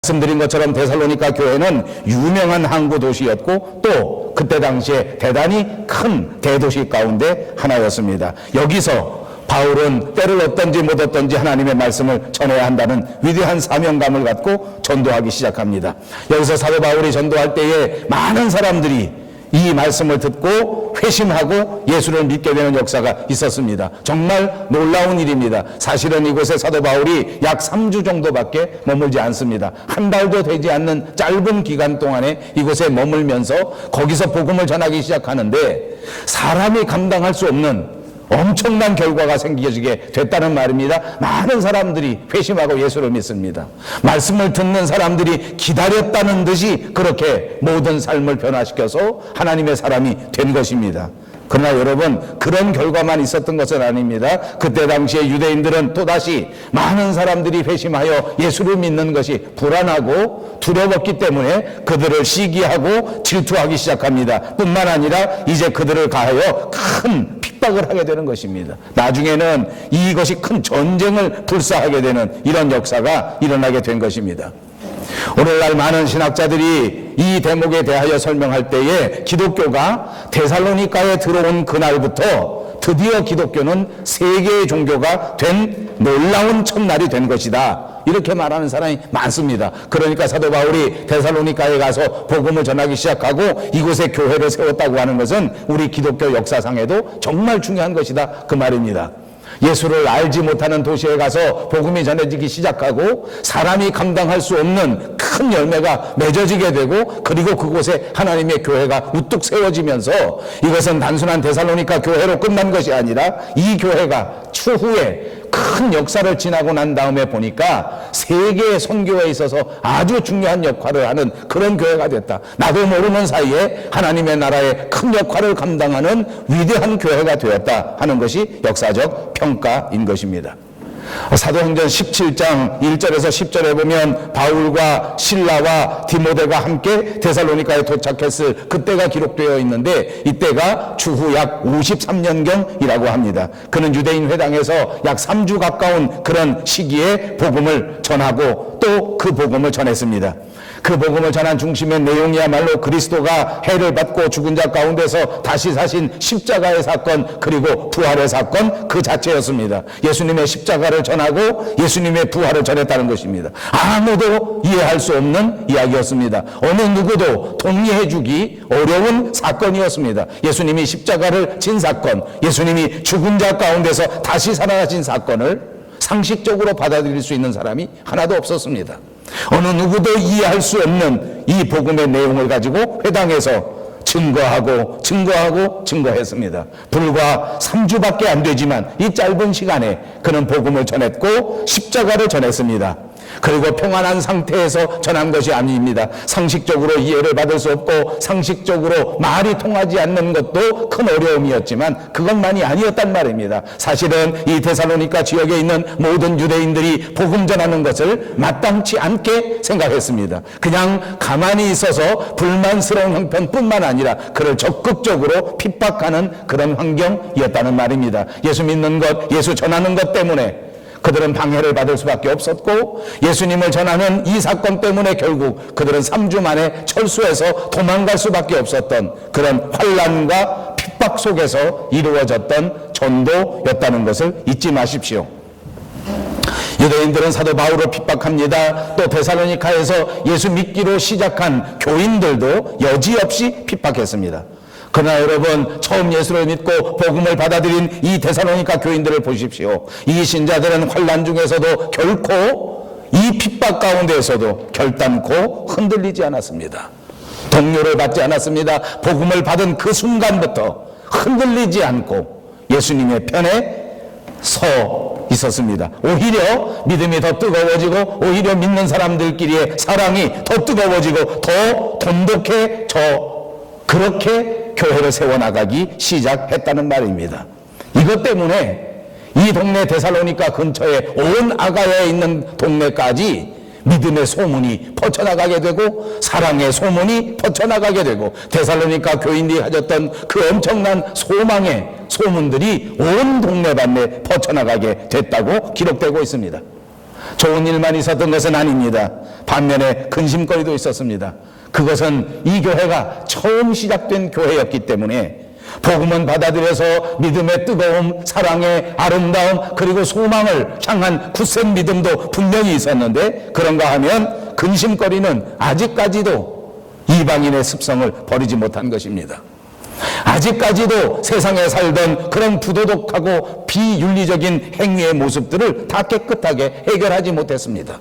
말씀드린 것처럼 데살로니가 교회는 유명한 항구 도시였고 또 그때 당시에 대단히 큰 대도시 가운데 하나였습니다. 여기서 바울은 때를 얻든지 못 얻든지 하나님의 말씀을 전해야 한다는 위대한 사명감을 갖고 전도하기 시작합니다. 여기서 사도 바울이 전도할 때에 많은 사람들이 이 말씀을 듣고 회심하고 예수를 믿게 되는 역사가 있었습니다. 정말 놀라운 일입니다. 사실은 이곳에 사도 바울이 약 3주 정도밖에 머물지 않습니다. 한 달도 되지 않는 짧은 기간 동안에 이곳에 머물면서 거기서 복음을 전하기 시작하는데 사람이 감당할 수 없는 엄청난 결과가 생기게 됐다는 말입니다. 많은 사람들이 회심하고 예수를 믿습니다. 말씀을 듣는 사람들이 기다렸다는 듯이 그렇게 모든 삶을 변화시켜서 하나님의 사람이 된 것입니다. 그러나 여러분, 그런 결과만 있었던 것은 아닙니다. 그때 당시에 유대인들은 또다시 많은 사람들이 회심하여 예수를 믿는 것이 불안하고 두려웠기 때문에 그들을 시기하고 질투하기 시작합니다. 뿐만 아니라 이제 그들을 가하여 큰 핍박을 하게 되는 것입니다. 나중에는 이것이 큰 전쟁을 불사하게 되는 이런 역사가 일어나게 된 것입니다. 오늘날 많은 신학자들이 이 대목에 대하여 설명할 때에 기독교가 데살로니가에 들어온 그날부터 드디어 기독교는 세계의 종교가 된 놀라운 첫날이 된 것이다, 이렇게 말하는 사람이 많습니다. 그러니까 사도 바울이 데살로니가에 가서 복음을 전하기 시작하고 이곳에 교회를 세웠다고 하는 것은 우리 기독교 역사상에도 정말 중요한 것이다, 그 말입니다. 예수를 알지 못하는 도시에 가서 복음이 전해지기 시작하고 사람이 감당할 수 없는 큰 열매가 맺어지게 되고 그리고 그곳에 하나님의 교회가 우뚝 세워지면서 이것은 단순한 데살로니가 교회로 끝난 것이 아니라 이 교회가 추후에 큰 역사를 지나고 난 다음에 보니까 세계의 선교에 있어서 아주 중요한 역할을 하는 그런 교회가 됐다. 나도 모르는 사이에 하나님의 나라의 큰 역할을 감당하는 위대한 교회가 되었다 하는 것이 역사적 평가인 것입니다. 사도행전 17장 1절에서 10절에 보면 바울과 실라와 디모데가 함께 데살로니가에 도착했을 그때가 기록되어 있는데 이때가 주후 약 53년경이라고 합니다. 그는 유대인 회당에서 약 3주 가까운 그런 시기에 복음을 전하고 또 그 복음을 전했습니다. 그 복음을 전한 중심의 내용이야말로 그리스도가 해를 받고 죽은 자 가운데서 다시 사신 십자가의 사건 그리고 부활의 사건 그 자체였습니다. 예수님의 십자가를 전하고 예수님의 부활을 전했다는 것입니다. 아무도 이해할 수 없는 이야기였습니다. 어느 누구도 동의해주기 어려운 사건이었습니다. 예수님이 십자가를 진 사건, 예수님이 죽은 자 가운데서 다시 살아나신 사건을 상식적으로 받아들일 수 있는 사람이 하나도 없었습니다. 어느 누구도 이해할 수 없는 이 복음의 내용을 가지고 회당에서 증거했습니다. 불과 3주밖에 안 되지만 이 짧은 시간에 그는 복음을 전했고 십자가를 전했습니다. 그리고 평안한 상태에서 전한 것이 아닙니다. 상식적으로 이해를 받을 수 없고 상식적으로 말이 통하지 않는 것도 큰 어려움이었지만 그것만이 아니었단 말입니다. 사실은 이 데살로니가 지역에 있는 모든 유대인들이 복음 전하는 것을 마땅치 않게 생각했습니다. 그냥 가만히 있어서 불만스러운 형편뿐만 아니라 그를 적극적으로 핍박하는 그런 환경이었다는 말입니다. 예수 믿는 것, 예수 전하는 것 때문에 그들은 방해를 받을 수밖에 없었고 예수님을 전하는 이 사건 때문에 결국 그들은 3주 만에 철수해서 도망갈 수밖에 없었던 그런 환난과 핍박 속에서 이루어졌던 전도였다는 것을 잊지 마십시오. 유대인들은 사도 바울을 핍박합니다. 또 데살로니가에서 예수 믿기로 시작한 교인들도 여지없이 핍박했습니다. 그러나 여러분, 처음 예수를 믿고 복음을 받아들인 이 데살로니가 교인들을 보십시오. 이 신자들은 환난 중에서도 결코 이 핍박 가운데에서도 결단코 흔들리지 않았습니다. 동요를 받지 않았습니다. 복음을 받은 그 순간부터 흔들리지 않고 예수님의 편에 서 있었습니다. 오히려 믿음이 더 뜨거워지고 오히려 믿는 사람들끼리의 사랑이 더 뜨거워지고 더 돈독해져 그렇게 교회를 세워나가기 시작했다는 말입니다. 이것 때문에 이 동네 데살로니가 근처에 온 아가야에 있는 동네까지 믿음의 소문이 퍼져나가게 되고 사랑의 소문이 퍼져나가게 되고 데살로니가 교인들이 가졌던 그 엄청난 소망의 소문들이 온 동네반에 퍼져나가게 됐다고 기록되고 있습니다. 좋은 일만 있었던 것은 아닙니다. 반면에 근심거리도 있었습니다. 그것은 이 교회가 처음 시작된 교회였기 때문에 복음은 받아들여서 믿음의 뜨거움, 사랑의 아름다움, 그리고 소망을 향한 굳센 믿음도 분명히 있었는데, 그런가 하면 근심거리는 아직까지도 이방인의 습성을 버리지 못한 것입니다. 아직까지도 세상에 살던 그런 부도덕하고 비윤리적인 행위의 모습들을 다 깨끗하게 해결하지 못했습니다.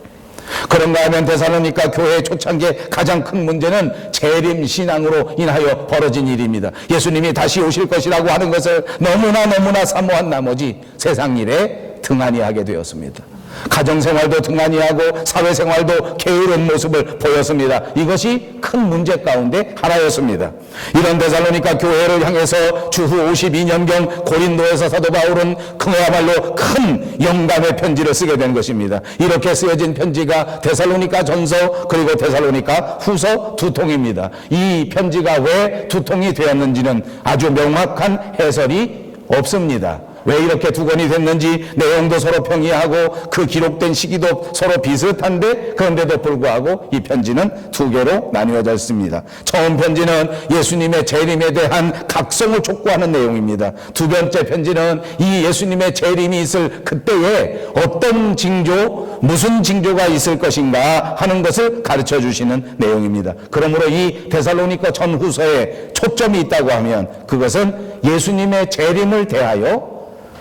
그런가 하면 데살로니가 교회의 초창기의 가장 큰 문제는 재림 신앙으로 인하여 벌어진 일입니다. 예수님이 다시 오실 것이라고 하는 것을 너무나 사모한 나머지 세상 일에 등한히 하게 되었습니다. 가정생활도 등한히 하고 사회생활도 게으른 모습을 보였습니다. 이것이 큰 문제 가운데 하나였습니다. 이런 데살로니가 교회를 향해서 주후 52년경 고린도에서 사도 바울은 그야말로 큰 영감의 편지를 쓰게 된 것입니다. 이렇게 쓰여진 편지가 데살로니가 전서 그리고 데살로니가 후서 두 통입니다. 이 편지가 왜 두 통이 되었는지는 아주 명확한 해설이 없습니다. 왜 이렇게 두 권이 됐는지 내용도 서로 평이하고 그 기록된 시기도 서로 비슷한데, 그런데도 불구하고 이 편지는 두 개로 나뉘어져 있습니다. 처음 편지는 예수님의 재림에 대한 각성을 촉구하는 내용입니다. 두 번째 편지는 이 예수님의 재림이 있을 그때에 어떤 징조, 무슨 징조가 있을 것인가 하는 것을 가르쳐 주시는 내용입니다. 그러므로 이 데살로니가 전후서에 초점이 있다고 하면 그것은 예수님의 재림을 대하여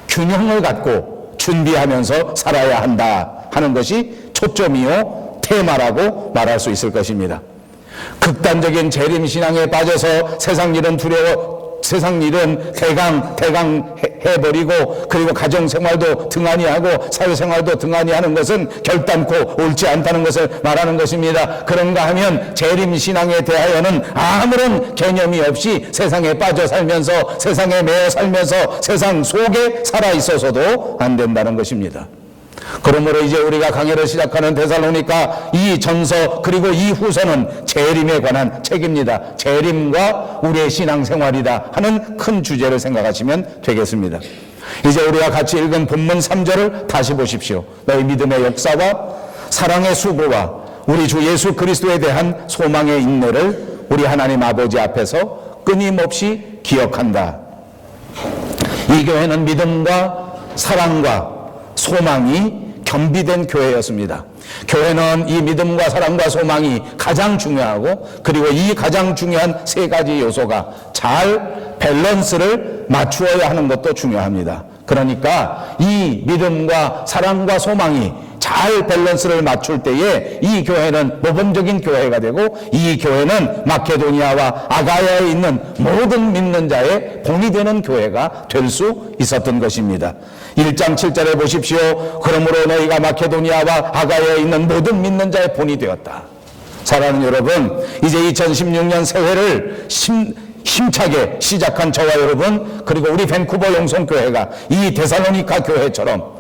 균형을 갖고 준비하면서 살아야 한다 하는 것이 초점이요 테마라고 말할 수 있을 것입니다. 극단적인 재림신앙에 빠져서 세상 일은 대강 해버리고, 그리고 가정생활도 등한히 하고 사회생활도 등한히 하는 것은 결단코 옳지 않다는 것을 말하는 것입니다. 그런가 하면 재림신앙에 대하여는 아무런 개념이 없이 세상에 빠져 살면서, 세상에 매여 살면서 세상 속에 살아있어서도 안 된다는 것입니다. 그러므로 이제 우리가 강해를 시작하는 데살로니가 이 전서 그리고 이 후서는 재림에 관한 책입니다. 재림과 우리의 신앙생활이다 하는 큰 주제를 생각하시면 되겠습니다. 이제 우리가 같이 읽은 본문 3절을 다시 보십시오. 너희 믿음의 역사와 사랑의 수고와 우리 주 예수 그리스도에 대한 소망의 인내를 우리 하나님 아버지 앞에서 끊임없이 기억한다. 이 교회는 믿음과 사랑과 소망이 겸비된 교회였습니다. 교회는 이 믿음과 사랑과 소망이 가장 중요하고, 그리고 이 가장 중요한 세 가지 요소가 잘 밸런스를 맞추어야 하는 것도 중요합니다. 그러니까 이 믿음과 사랑과 소망이 잘 밸런스를 맞출 때에 이 교회는 모범적인 교회가 되고, 이 교회는 마케도니아와 아가야에 있는 모든 믿는 자의 본이 되는 교회가 될 수 있었던 것입니다. 1장 7절에 보십시오. 그러므로 너희가 마케도니아와 아가야에 있는 모든 믿는 자의 본이 되었다. 사랑하는 여러분, 이제 2016년 새해를 힘차게 시작한 저와 여러분, 그리고 우리 밴쿠버 영성교회가 이 데살로니가 교회처럼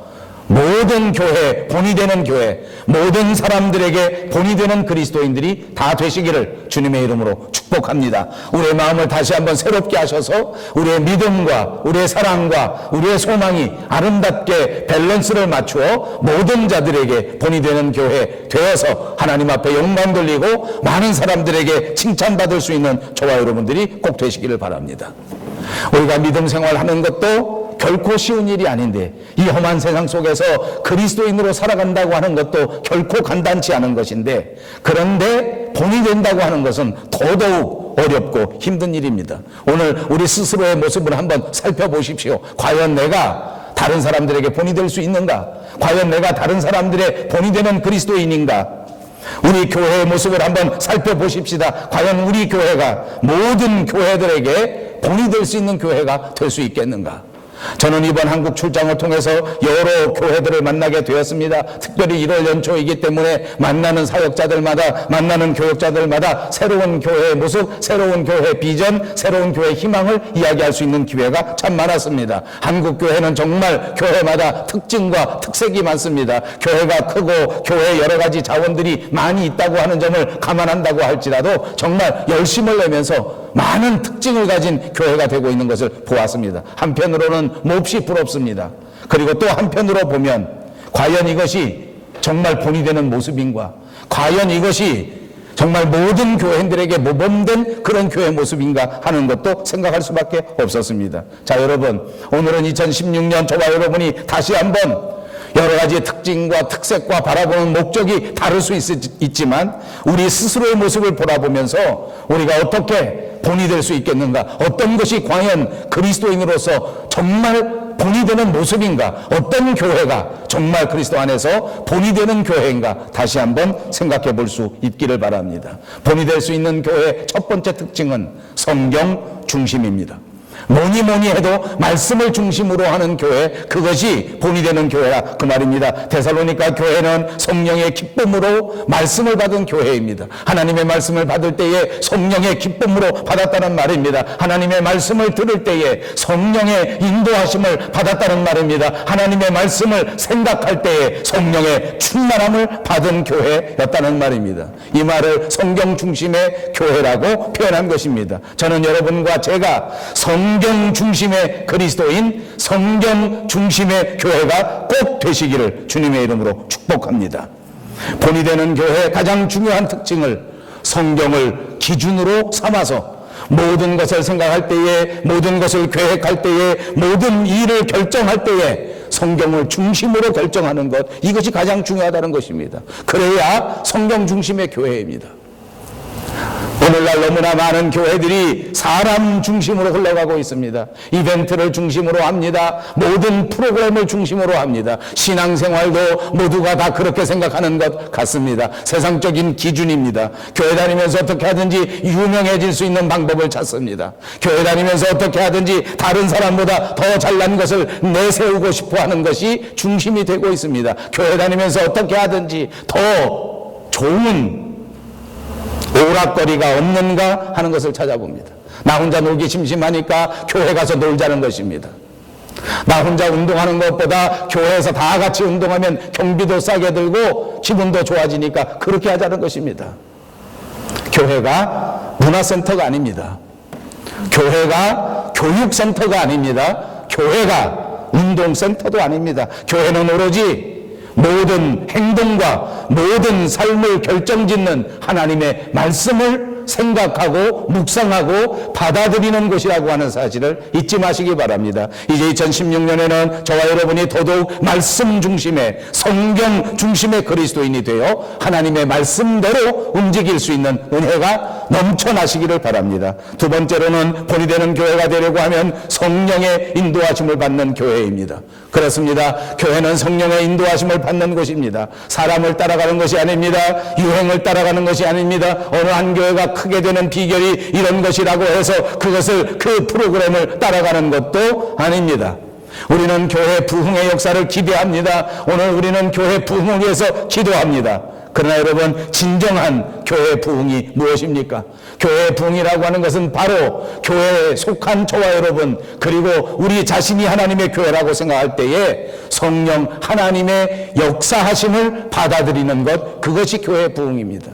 모든 교회, 본이 되는 교회, 모든 사람들에게 본이 되는 그리스도인들이 다 되시기를 주님의 이름으로 축복합니다. 우리의 마음을 다시 한번 새롭게 하셔서 우리의 믿음과 우리의 사랑과 우리의 소망이 아름답게 밸런스를 맞추어 모든 자들에게 본이 되는 교회 되어서 하나님 앞에 영광 돌리고 많은 사람들에게 칭찬받을 수 있는 저와 여러분들이 꼭 되시기를 바랍니다. 우리가 믿음 생활하는 것도 결코 쉬운 일이 아닌데, 이 험한 세상 속에서 그리스도인으로 살아간다고 하는 것도 결코 간단치 않은 것인데, 그런데 본이 된다고 하는 것은 더더욱 어렵고 힘든 일입니다. 오늘 우리 스스로의 모습을 한번 살펴보십시오. 과연 내가 다른 사람들에게 본이 될 수 있는가? 과연 내가 다른 사람들의 본이 되는 그리스도인인가? 우리 교회의 모습을 한번 살펴보십시다. 과연 우리 교회가 모든 교회들에게 본이 될 수 있는 교회가 될 수 있겠는가? 저는 이번 한국 출장을 통해서 여러 교회들을 만나게 되었습니다. 특별히 1월 연초이기 때문에 만나는 사역자들마다, 만나는 교역자들마다 새로운 교회의 모습, 새로운 교회의 비전, 새로운 교회의 희망을 이야기할 수 있는 기회가 참 많았습니다. 한국 교회는 정말 교회마다 특징과 특색이 많습니다. 교회가 크고 교회에 여러 가지 자원들이 많이 있다고 하는 점을 감안한다고 할지라도 정말 열심을 내면서 많은 특징을 가진 교회가 되고 있는 것을 보았습니다. 한편으로는 몹시 부럽습니다. 그리고 또 한편으로 보면 과연 이것이 정말 본이 되는 모습인가? 과연 이것이 정말 모든 교회인들에게 모범된 그런 교회 모습인가 하는 것도 생각할 수밖에 없었습니다. 자, 여러분, 오늘은 2016년 저와 여러분이 다시 한번 여러 가지 특징과 특색과 바라보는 목적이 다를 수 있지만 우리 스스로의 모습을 돌아보면서 우리가 어떻게 본이 될 수 있겠는가? 어떤 것이 과연 그리스도인으로서 정말 본이 되는 모습인가? 어떤 교회가 정말 그리스도 안에서 본이 되는 교회인가? 다시 한번 생각해 볼 수 있기를 바랍니다. 본이 될 수 있는 교회의 첫 번째 특징은 성경 중심입니다. 뭐니 해도 말씀을 중심으로 하는 교회, 그것이 본이 되는 교회라 그 말입니다. 데살로니가 교회는 성령의 기쁨으로 말씀을 받은 교회입니다. 하나님의 말씀을 받을 때에 성령의 기쁨으로 받았다는 말입니다. 하나님의 말씀을 들을 때에 성령의 인도하심을 받았다는 말입니다. 하나님의 말씀을 생각할 때에 성령의 충만함을 받은 교회였다는 말입니다. 이 말을 성경 중심의 교회라고 표현한 것입니다. 저는 여러분과 제가 성경 중심의 그리스도인, 성경 중심의 교회가 꼭 되시기를 주님의 이름으로 축복합니다. 본이 되는 교회의 가장 중요한 특징을 성경을 기준으로 삼아서 모든 것을 생각할 때에, 모든 것을 계획할 때에, 모든 일을 결정할 때에 성경을 중심으로 결정하는 것, 이것이 가장 중요하다는 것입니다. 그래야 성경 중심의 교회입니다. 오늘날 너무나 많은 교회들이 사람 중심으로 흘러가고 있습니다. 이벤트를 중심으로 합니다. 모든 프로그램을 중심으로 합니다. 신앙생활도 모두가 다 그렇게 생각하는 것 같습니다. 세상적인 기준입니다. 교회 다니면서 어떻게 하든지 유명해질 수 있는 방법을 찾습니다. 교회 다니면서 어떻게 하든지 다른 사람보다 더 잘난 것을 내세우고 싶어 하는 것이 중심이 되고 있습니다. 교회 다니면서 어떻게 하든지 더 좋은 오락거리가 없는가 하는 것을 찾아봅니다. 나 혼자 놀기 심심하니까 교회 가서 놀자는 것입니다. 나 혼자 운동하는 것보다 교회에서 다 같이 운동하면 경비도 싸게 들고 기분도 좋아지니까 그렇게 하자는 것입니다. 교회가 문화센터가 아닙니다. 교회가 교육센터가 아닙니다. 교회가 운동센터도 아닙니다. 교회는 오로지 모든 행동과 모든 삶을 결정짓는 하나님의 말씀을 생각하고 묵상하고 받아들이는 것이라고 하는 사실을 잊지 마시기 바랍니다. 이제 2016년에는 저와 여러분이 더더욱 말씀 중심의, 성경 중심의 그리스도인이 되어 하나님의 말씀대로 움직일 수 있는 은혜가 넘쳐나시기를 바랍니다. 두 번째로는 본이 되는 교회가 되려고 하면 성령의 인도하심을 받는 교회입니다. 그렇습니다. 교회는 성령의 인도하심을 받는 곳입니다. 사람을 따라가는 것이 아닙니다. 유행을 따라가는 것이 아닙니다. 어느 한 교회가 크게 되는 비결이 이런 것이라고 해서 그것을, 그 프로그램을 따라가는 것도 아닙니다. 우리는 교회 부흥의 역사를 기대합니다. 오늘 우리는 교회 부흥을 위해서 기도합니다. 그러나 여러분, 진정한 교회 부흥이 무엇입니까? 교회 부흥이라고 하는 것은 바로 교회에 속한 저와 여러분, 그리고 우리 자신이 하나님의 교회라고 생각할 때에 성령 하나님의 역사하심을 받아들이는 것, 그것이 교회 부흥입니다.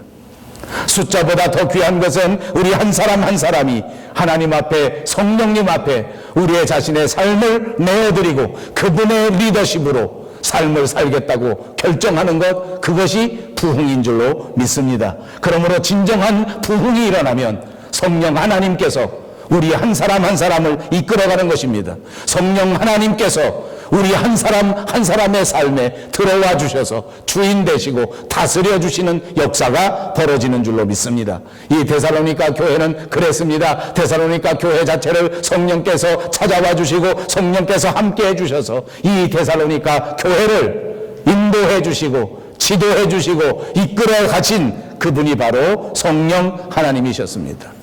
숫자보다 더 귀한 것은 우리 한 사람 한 사람이 하나님 앞에, 성령님 앞에 우리의 자신의 삶을 내어드리고 그분의 리더십으로 삶을 살겠다고 결정하는 것, 그것이 부흥인 줄로 믿습니다. 그러므로 진정한 부흥이 일어나면 성령 하나님께서 우리 한 사람 한 사람을 이끌어가는 것입니다. 성령 하나님께서 우리 한 사람 한 사람의 삶에 들어와 주셔서 주인 되시고 다스려 주시는 역사가 벌어지는 줄로 믿습니다. 이 데살로니가 교회는 그랬습니다. 데살로니가 교회 자체를 성령께서 찾아와 주시고 성령께서 함께 해 주셔서 이 데살로니가 교회를 인도해 주시고 지도해 주시고 이끌어 가신 그분이 바로 성령 하나님이셨습니다.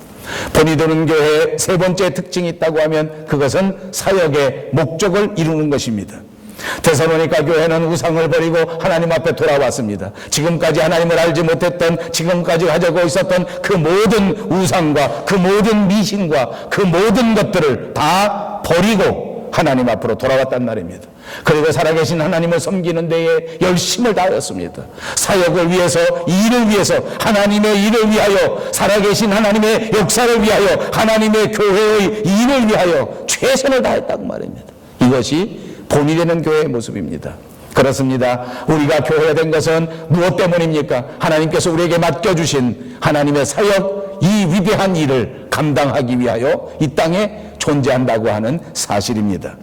본이 되는 교회의 세 번째 특징이 있다고 하면 그것은 사역의 목적을 이루는 것입니다. 데살로니가 교회는 우상을 버리고 하나님 앞에 돌아왔습니다. 지금까지 하나님을 알지 못했던, 지금까지 가지고 있었던 그 모든 우상과 그 모든 미신과 그 모든 것들을 다 버리고 하나님 앞으로 돌아왔단 말입니다. 그리고 살아계신 하나님을 섬기는 데에 열심을 다하였습니다. 사역을 위해서, 일을 위해서, 하나님의 일을 위하여, 살아계신 하나님의 역사를 위하여, 하나님의 교회의 일을 위하여 최선을 다했다고 말입니다. 이것이 본이 되는 교회의 모습입니다. 그렇습니다. 우리가 교회된 것은 무엇 때문입니까? 하나님께서 우리에게 맡겨주신 하나님의 사역, 이 위대한 일을 감당하기 위하여 이 땅에 존재한다고 하는 사실입니다.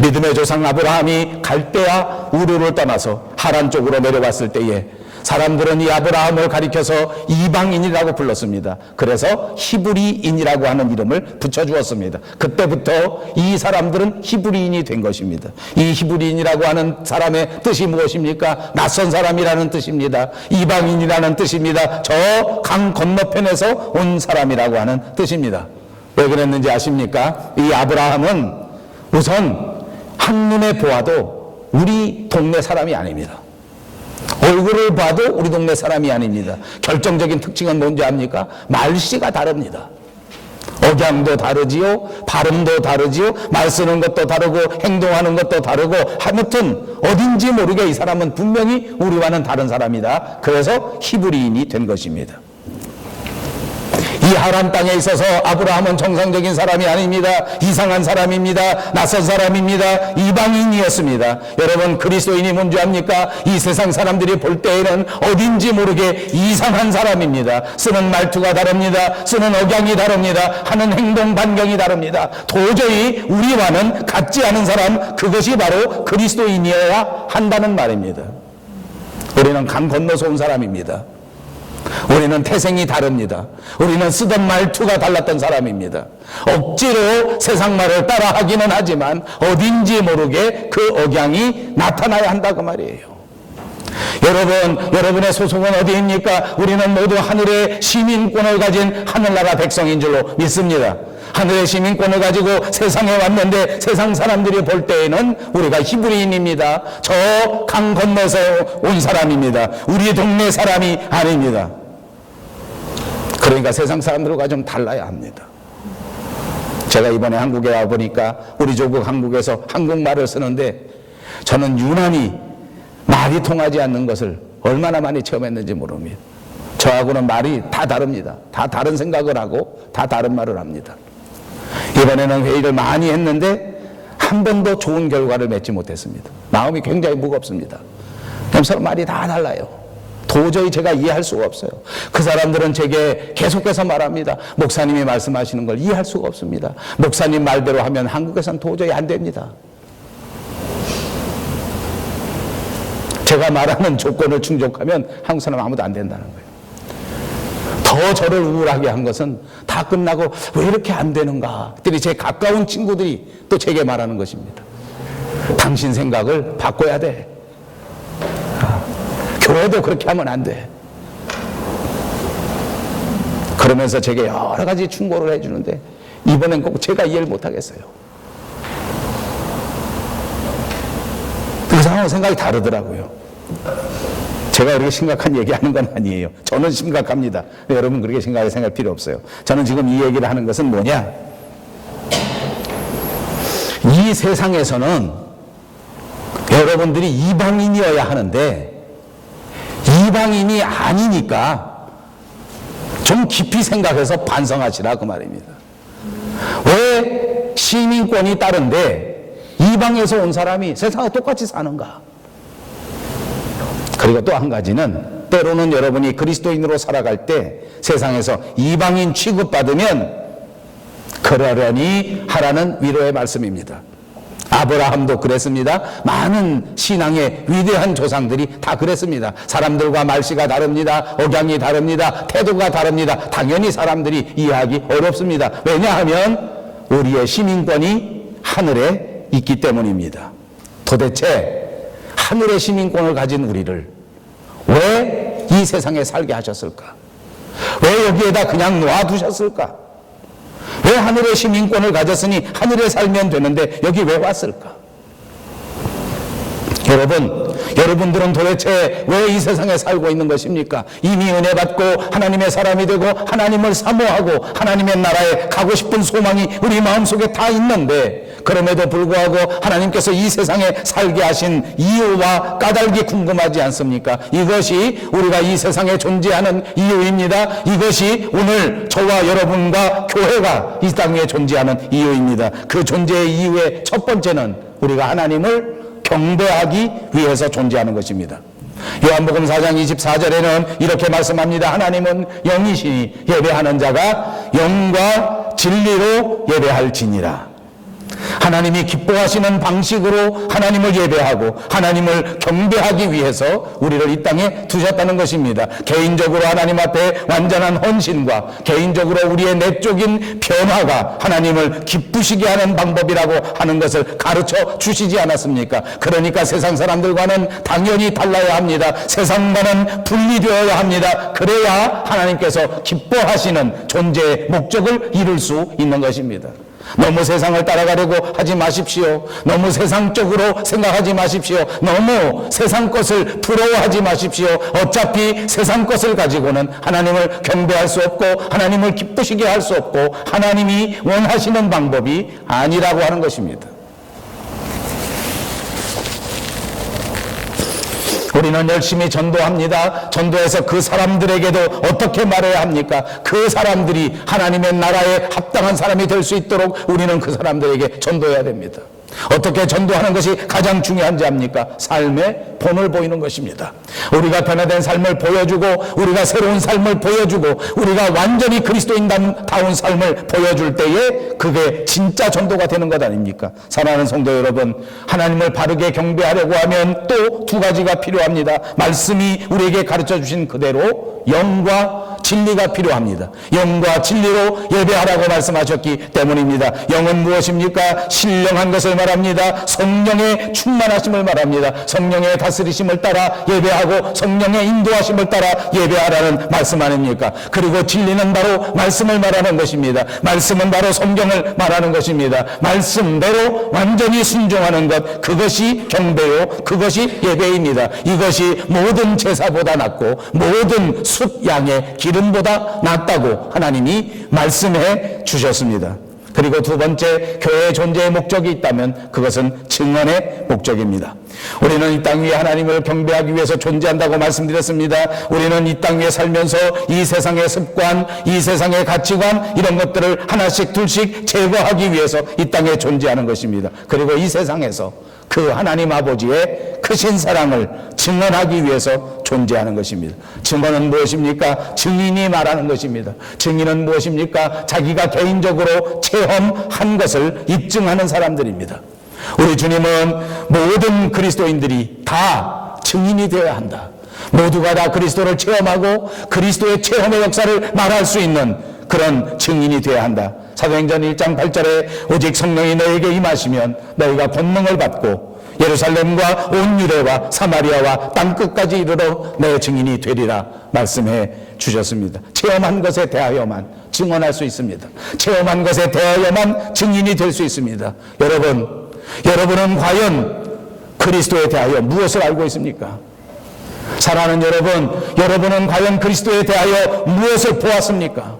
믿음의 조상 아브라함이 갈대아 우르를 떠나서 하란 쪽으로 내려왔을 때에 사람들은 이 아브라함을 가리켜서 이방인이라고 불렀습니다. 그래서 히브리인이라고 하는 이름을 붙여주었습니다. 그때부터 이 사람들은 히브리인이 된 것입니다. 이 히브리인이라고 하는 사람의 뜻이 무엇입니까? 낯선 사람이라는 뜻입니다. 이방인이라는 뜻입니다. 저 강 건너편에서 온 사람이라고 하는 뜻입니다. 왜 그랬는지 아십니까? 이 아브라함은 우선 한눈에 보아도 우리 동네 사람이 아닙니다. 얼굴을 봐도 우리 동네 사람이 아닙니다. 결정적인 특징은 뭔지 압니까? 말씨가 다릅니다. 억양도 다르지요, 발음도 다르지요, 말 쓰는 것도 다르고 행동하는 것도 다르고, 아무튼 어딘지 모르게 이 사람은 분명히 우리와는 다른 사람이다. 그래서 히브리인이 된 것입니다. 이 하란 땅에 있어서 아브라함은 정상적인 사람이 아닙니다. 이상한 사람입니다. 낯선 사람입니다. 이방인이었습니다. 여러분, 그리스도인이 뭔지 압니까? 이 세상 사람들이 볼 때에는 어딘지 모르게 이상한 사람입니다. 쓰는 말투가 다릅니다. 쓰는 억양이 다릅니다. 하는 행동 반경이 다릅니다. 도저히 우리와는 같지 않은 사람, 그것이 바로 그리스도인이어야 한다는 말입니다. 우리는 강 건너서 온 사람입니다. 우리는 태생이 다릅니다. 우리는 쓰던 말투가 달랐던 사람입니다. 억지로 세상 말을 따라하기는 하지만 어딘지 모르게 그 억양이 나타나야 한다고 말이에요. 여러분의 소속은 어디입니까? 우리는 모두 하늘의 시민권을 가진 하늘나라 백성인 줄로 믿습니다. 하늘의 시민권을 가지고 세상에 왔는데 세상 사람들이 볼 때에는 우리가 히브리인입니다. 저 강 건너서 온 사람입니다. 우리 동네 사람이 아닙니다. 그러니까 세상 사람들과 좀 달라야 합니다. 제가 이번에 한국에 와보니까 우리 조국 한국에서 한국말을 쓰는데 저는 유난히 말이 통하지 않는 것을 얼마나 많이 체험했는지 모릅니다. 저하고는 말이 다 다릅니다. 다 다른 생각을 하고 다 다른 말을 합니다. 이번에는 회의를 많이 했는데 한 번도 좋은 결과를 맺지 못했습니다. 마음이 굉장히 무겁습니다. 서로 말이 다 달라요. 도저히 제가 이해할 수가 없어요. 그 사람들은 제게 계속해서 말합니다. 목사님이 말씀하시는 걸 이해할 수가 없습니다. 목사님 말대로 하면 한국에선 도저히 안 됩니다. 제가 말하는 조건을 충족하면 한국 사람 아무도 안 된다는 거예요. 더 저를 우울하게 한 것은 다 끝나고 왜 이렇게 안 되는가? 그들이 제 가까운 친구들이 또 제게 말하는 것입니다. 당신 생각을 바꿔야 돼. 교회도 그렇게 하면 안 돼. 그러면서 제게 여러 가지 충고를 해주는데 이번엔 꼭 제가 이해를 못하겠어요. 그 상황은 생각이 다르더라고요. 제가 그렇게 심각한 얘기하는 건 아니에요. 저는 심각합니다. 여러분 그렇게 생각할 필요 없어요. 저는 지금 이 얘기를 하는 것은 뭐냐? 이 세상에서는 여러분들이 이방인이어야 하는데 이방인이 아니니까 좀 깊이 생각해서 반성하시라 그 말입니다. 왜 시민권이 다른데 이방에서 온 사람이 세상에 똑같이 사는가? 그리고 또 한 가지는 때로는 여러분이 그리스도인으로 살아갈 때 세상에서 이방인 취급받으면 그러려니 하라는 위로의 말씀입니다. 아브라함도 그랬습니다. 많은 신앙의 위대한 조상들이 다 그랬습니다. 사람들과 말씨가 다릅니다. 억양이 다릅니다. 태도가 다릅니다. 당연히 사람들이 이해하기 어렵습니다. 왜냐하면 우리의 시민권이 하늘에 있기 때문입니다. 도대체 하늘의 시민권을 가진 우리를 왜 이 세상에 살게 하셨을까? 왜 여기에다 그냥 놔두셨을까? 왜 하늘의 시민권을 가졌으니 하늘에 살면 되는데 여기 왜 왔을까? 여러분들은 도대체 왜 이 세상에 살고 있는 것입니까? 이미 은혜 받고 하나님의 사람이 되고 하나님을 사모하고 하나님의 나라에 가고 싶은 소망이 우리 마음속에 다 있는데 그럼에도 불구하고 하나님께서 이 세상에 살게 하신 이유와 까닭이 궁금하지 않습니까? 이것이 우리가 이 세상에 존재하는 이유입니다. 이것이 오늘 저와 여러분과 교회가 이 땅에 존재하는 이유입니다. 그 존재의 이유의 첫 번째는 우리가 하나님을 경배하기 위해서 존재하는 것입니다. 요한복음 4장 24절에는 이렇게 말씀합니다. 하나님은 영이시니 예배하는 자가 영과 진리로 예배할지니라. 하나님이 기뻐하시는 방식으로 하나님을 예배하고 하나님을 경배하기 위해서 우리를 이 땅에 두셨다는 것입니다. 개인적으로 하나님 앞에 완전한 헌신과 개인적으로 우리의 내적인 변화가 하나님을 기쁘시게 하는 방법이라고 하는 것을 가르쳐 주시지 않았습니까? 그러니까 세상 사람들과는 당연히 달라야 합니다. 세상과는 분리되어야 합니다. 그래야 하나님께서 기뻐하시는 존재의 목적을 이룰 수 있는 것입니다. 너무 세상을 따라가려고 하지 마십시오. 너무 세상적으로 생각하지 마십시오. 너무 세상 것을 부러워하지 마십시오. 어차피 세상 것을 가지고는 하나님을 경배할 수 없고 하나님을 기쁘시게 할 수 없고 하나님이 원하시는 방법이 아니라고 하는 것입니다. 우리는 열심히 전도합니다. 전도해서 그 사람들에게도 어떻게 말해야 합니까? 그 사람들이 하나님의 나라에 합당한 사람이 될 수 있도록 우리는 그 사람들에게 전도해야 됩니다. 어떻게 전도하는 것이 가장 중요한지 압니까? 삶의 본을 보이는 것입니다. 우리가 변화된 삶을 보여주고 우리가 새로운 삶을 보여주고 우리가 완전히 그리스도인다운 삶을 보여줄 때에 그게 진짜 전도가 되는 것 아닙니까? 사랑하는 성도 여러분, 하나님을 바르게 경배하려고 하면 또 두 가지가 필요합니다. 말씀이 우리에게 가르쳐 주신 그대로 영과 진리가 필요합니다. 영과 진리로 예배하라고 말씀하셨기 때문입니다. 영은 무엇입니까? 신령한 것을 말합니다. 성령의 충만하심을 말합니다. 성령의 다스리심을 따라 예배하고 성령의 인도하심을 따라 예배하라는 말씀 아닙니까? 그리고 진리는 바로 말씀을 말하는 것입니다. 말씀은 바로 성경을 말하는 것입니다. 말씀대로 완전히 순종하는 것, 그것이 경배요, 그것이 예배입니다. 이것이 모든 제사보다 낫고 모든 숫 양의 기름보다 낫다고 하나님이 말씀해 주셨습니다. 그리고 두 번째, 교회의 존재의 목적이 있다면 그것은 증언의 목적입니다. 우리는 이 땅 위에 하나님을 경배하기 위해서 존재한다고 말씀드렸습니다. 우리는 이 땅 위에 살면서 이 세상의 습관, 이 세상의 가치관, 이런 것들을 하나씩 둘씩 제거하기 위해서 이 땅에 존재하는 것입니다. 그리고 이 세상에서 그 하나님 아버지의 크신 사랑을 증언하기 위해서 존재하는 것입니다. 증언은 무엇입니까? 증인이 말하는 것입니다. 증인은 무엇입니까? 자기가 개인적으로 체험한 것을 입증하는 사람들입니다. 우리 주님은 모든 그리스도인들이 다 증인이 되어야 한다. 모두가 다 그리스도를 체험하고 그리스도의 체험의 역사를 말할 수 있는 그런 증인이 되어야 한다. 사도행전 1장 8절에 오직 성령이 너에게 임하시면 너희가 권능을 받고 예루살렘과 온 유대와 사마리아와 땅끝까지 이르러 내 증인이 되리라 말씀해 주셨습니다. 체험한 것에 대하여만 증언할 수 있습니다. 체험한 것에 대하여만 증인이 될 수 있습니다. 여러분은 과연 그리스도에 대하여 무엇을 알고 있습니까? 사랑하는 여러분은 과연 그리스도에 대하여 무엇을 보았습니까?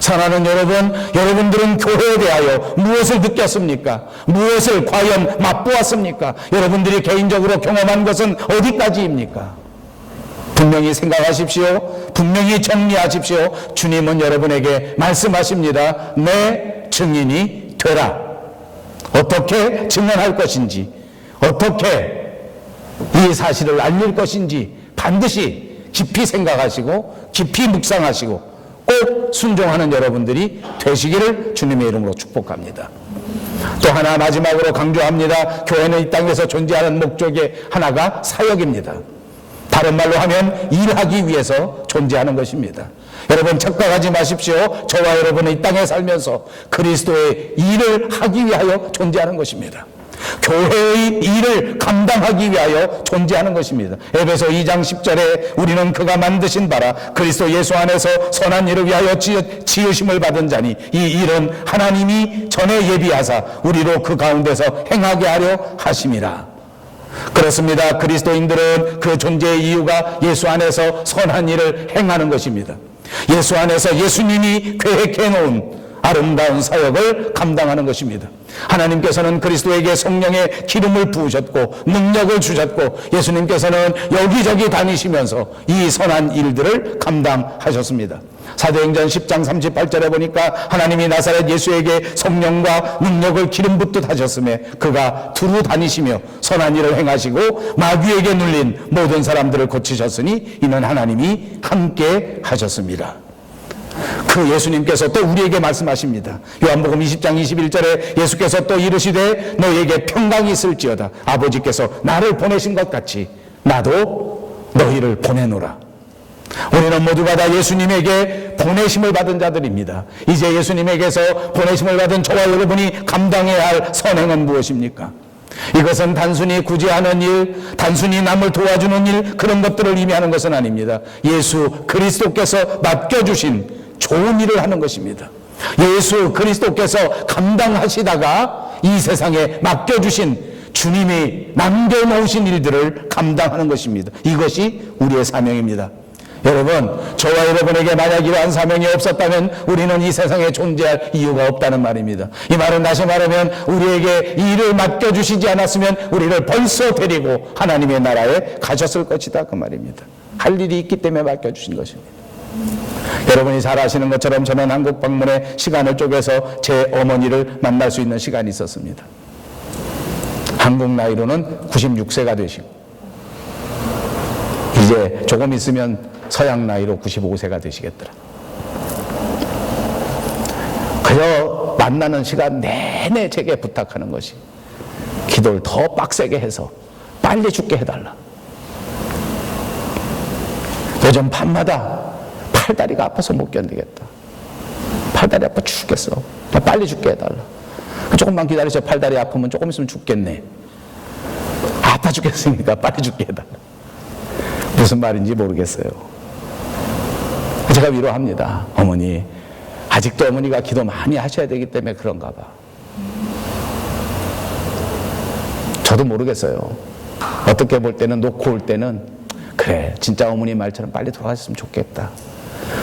사랑하는 여러분들은 교회에 대하여 무엇을 느꼈습니까? 무엇을 과연 맛보았습니까? 여러분들이 개인적으로 경험한 것은 어디까지입니까? 분명히 생각하십시오. 분명히 정리하십시오. 주님은 여러분에게 말씀하십니다. 내 증인이 되라. 어떻게 증언할 것인지, 어떻게 이 사실을 알릴 것인지 반드시 깊이 생각하시고 깊이 묵상하시고 꼭 순종하는 여러분들이 되시기를 주님의 이름으로 축복합니다. 또 하나 마지막으로 강조합니다. 교회는 이 땅에서 존재하는 목적의 하나가 사역입니다. 다른 말로 하면 일하기 위해서 존재하는 것입니다. 여러분 착각하지 마십시오. 저와 여러분은 이 땅에 살면서 그리스도의 일을 하기 위하여 존재하는 것입니다. 교회의 일을 감당하기 위하여 존재하는 것입니다. 에베소 2장 10절에 우리는 그가 만드신 바라 그리스도 예수 안에서 선한 일을 위하여 지으심을 받은 자니 이 일은 하나님이 전에 예비하사 우리로 그 가운데서 행하게 하려 하심이라. 그렇습니다. 그리스도인들은 그 존재의 이유가 예수 안에서 선한 일을 행하는 것입니다. 예수 안에서 예수님이 계획해 놓은 아름다운 사역을 감당하는 것입니다. 하나님께서는 그리스도에게 성령의 기름을 부으셨고 능력을 주셨고 예수님께서는 여기저기 다니시면서 이 선한 일들을 감당하셨습니다. 사도행전 10장 38절에 보니까 하나님이 나사렛 예수에게 성령과 능력을 기름 붓듯 하셨음에 그가 두루 다니시며 선한 일을 행하시고 마귀에게 눌린 모든 사람들을 고치셨으니 이는 하나님이 함께 하셨습니다. 그 예수님께서 또 우리에게 말씀하십니다. 요한복음 20장 21절에 예수께서 또 이르시되 너희에게 평강이 있을지어다. 아버지께서 나를 보내신 것 같이 나도 너희를 보내노라. 우리는 모두가 다 예수님에게 보내심을 받은 자들입니다. 이제 예수님에게서 보내심을 받은 저와 여러분이 감당해야 할 선행은 무엇입니까? 이것은 단순히 구제하는 일, 단순히 남을 도와주는 일, 그런 것들을 의미하는 것은 아닙니다. 예수 그리스도께서 맡겨주신 좋은 일을 하는 것입니다. 예수 그리스도께서 감당하시다가 이 세상에 맡겨주신 주님이 남겨놓으신 일들을 감당하는 것입니다. 이것이 우리의 사명입니다. 여러분, 저와 여러분에게 만약 이러한 사명이 없었다면 우리는 이 세상에 존재할 이유가 없다는 말입니다. 이 말은 다시 말하면 우리에게 이 일을 맡겨주시지 않았으면 우리를 벌써 데리고 하나님의 나라에 가셨을 것이다, 그 말입니다. 할 일이 있기 때문에 맡겨주신 것입니다. 여러분이 잘 아시는 것처럼 저는 한국 방문에 시간을 쪼개서 제 어머니를 만날 수 있는 시간이 있었습니다. 한국 나이로는 96세가 되시고 이제 조금 있으면 서양 나이로 95세가 되시겠더라. 그저 만나는 시간 내내 제게 부탁하는 것이 기도를 더 빡세게 해서 빨리 죽게 해달라. 요즘 밤마다 팔다리가 아파서 못 견디겠다. 팔다리 아파 죽겠어. 빨리 죽게 해달라. 조금만 기다리셔. 팔다리 아프면 조금 있으면 죽겠네. 아파 죽겠으니까 빨리 죽게 해달라. 무슨 말인지 모르겠어요. 제가 위로합니다. 어머니, 아직도 어머니가 기도 많이 하셔야 되기 때문에 그런가 봐. 저도 모르겠어요. 어떻게 볼 때는, 놓고 올 때는 그래, 진짜 어머니 말처럼 빨리 돌아가셨으면 좋겠다.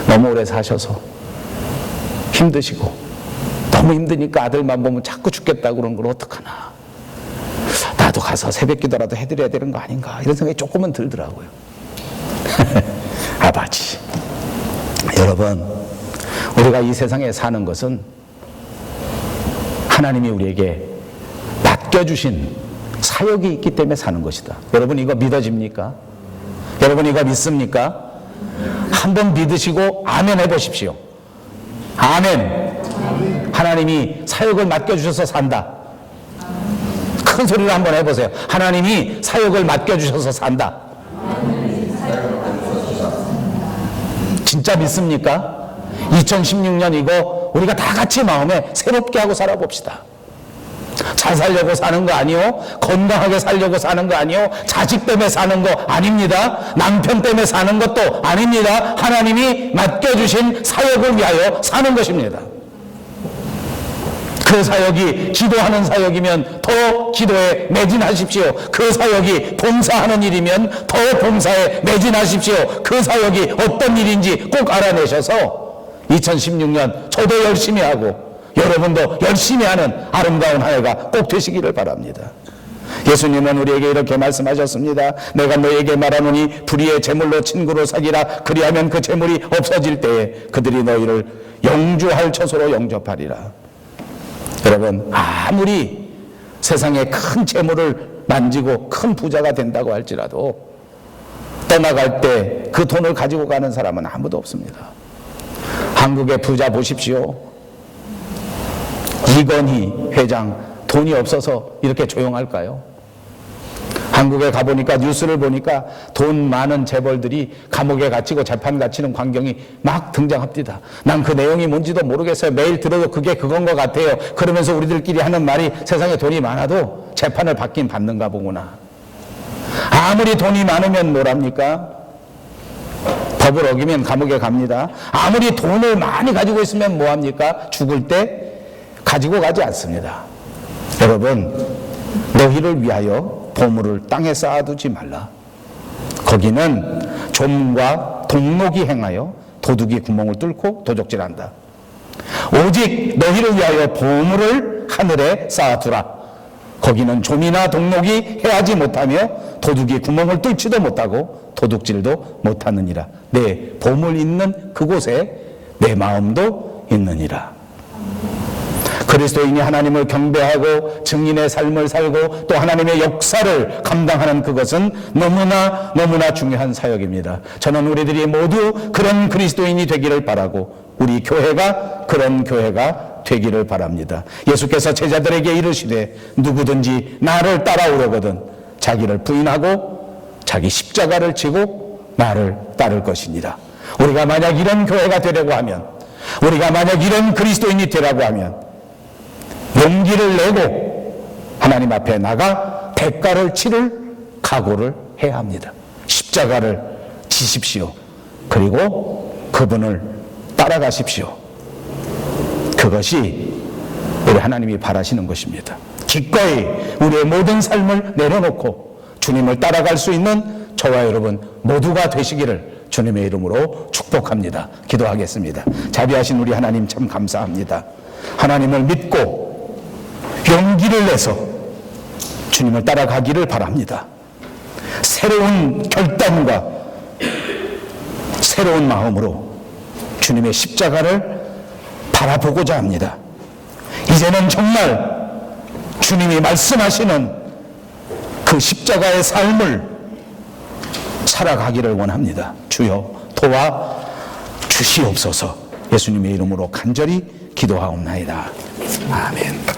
너무 오래 사셔서 힘드시고 너무 힘드니까 아들만 보면 자꾸 죽겠다고 그런 걸 어떡하나. 나도 가서 새벽 기도라도 해드려야 되는 거 아닌가, 이런 생각이 조금은 들더라고요. 아버지, 여러분, 우리가 이 세상에 사는 것은 하나님이 우리에게 맡겨주신 사역이 있기 때문에 사는 것이다. 여러분, 이거 믿어집니까? 여러분, 이거 믿습니까? 한번 믿으시고 아멘 해보십시오. 아멘. 하나님이 사역을 맡겨주셔서 산다. 큰 소리로 한번 해보세요. 하나님이 사역을 맡겨주셔서 산다. 진짜 믿습니까? 2016년 이거 우리가 다 같이 마음에 새롭게 하고 살아봅시다. 잘 살려고 사는 거 아니요, 건강하게 살려고 사는 거 아니요, 자식 때문에 사는 거 아닙니다. 남편 때문에 사는 것도 아닙니다. 하나님이 맡겨주신 사역을 위하여 사는 것입니다. 그 사역이 기도하는 사역이면 더 기도에 매진하십시오. 그 사역이 봉사하는 일이면 더 봉사에 매진하십시오. 그 사역이 어떤 일인지 꼭 알아내셔서 2016년 저도 열심히 하고 여러분도 열심히 하는 아름다운 한 해가 꼭 되시기를 바랍니다. 예수님은 우리에게 이렇게 말씀하셨습니다. 내가 너에게 말하노니 불의의 제물로 친구로 사귀라. 그리하면 그 제물이 없어질 때에 그들이 너희를 영주할 처소로 영접하리라. 여러분, 아무리 세상에 큰 재물을 만지고 큰 부자가 된다고 할지라도 떠나갈 때 그 돈을 가지고 가는 사람은 아무도 없습니다. 한국의 부자 보십시오. 이건희 회장, 돈이 없어서 이렇게 조용할까요? 한국에 가보니까, 뉴스를 보니까 돈 많은 재벌들이 감옥에 갇히고 재판 갇히는 광경이 막 등장합니다. 난 그 내용이 뭔지도 모르겠어요. 매일 들어도 그게 그건 것 같아요. 그러면서 우리들끼리 하는 말이 세상에 돈이 많아도 재판을 받긴 받는가 보구나. 아무리 돈이 많으면 뭐랍니까? 법을 어기면 감옥에 갑니다. 아무리 돈을 많이 가지고 있으면 뭐합니까? 죽을 때 가지고 가지 않습니다. 여러분, 너희를 위하여 보물을 땅에 쌓아두지 말라. 거기는 좀과 동록이 행하여 도둑이 구멍을 뚫고 도적질한다. 오직 너희를 위하여 보물을 하늘에 쌓아두라. 거기는 좀이나 동록이 해하지 못하며 도둑이 구멍을 뚫지도 못하고 도둑질도 못하느니라. 내 보물 있는 그곳에 내 마음도 있느니라. 그리스도인이 하나님을 경배하고 증인의 삶을 살고 또 하나님의 역사를 감당하는 그것은 너무나 중요한 사역입니다. 저는 우리들이 모두 그런 그리스도인이 되기를 바라고 우리 교회가 그런 교회가 되기를 바랍니다. 예수께서 제자들에게 이르시되 누구든지 나를 따라오려거든 자기를 부인하고 자기 십자가를 지고 나를 따를 것이니라. 우리가 만약 이런 교회가 되려고 하면, 우리가 만약 이런 그리스도인이 되라고 하면 용기를 내고 하나님 앞에 나가 대가를 치를 각오를 해야 합니다. 십자가를 지십시오. 그리고 그분을 따라가십시오. 그것이 우리 하나님이 바라시는 것입니다. 기꺼이 우리의 모든 삶을 내려놓고 주님을 따라갈 수 있는 저와 여러분 모두가 되시기를 주님의 이름으로 축복합니다. 기도하겠습니다. 자비하신 우리 하나님 참 감사합니다. 하나님을 믿고 용기를 내서 주님을 따라가기를 바랍니다. 새로운 결단과 새로운 마음으로 주님의 십자가를 바라보고자 합니다. 이제는 정말 주님이 말씀하시는 그 십자가의 삶을 살아가기를 원합니다. 주여 도와 주시옵소서. 예수님의 이름으로 간절히 기도하옵나이다. 아멘.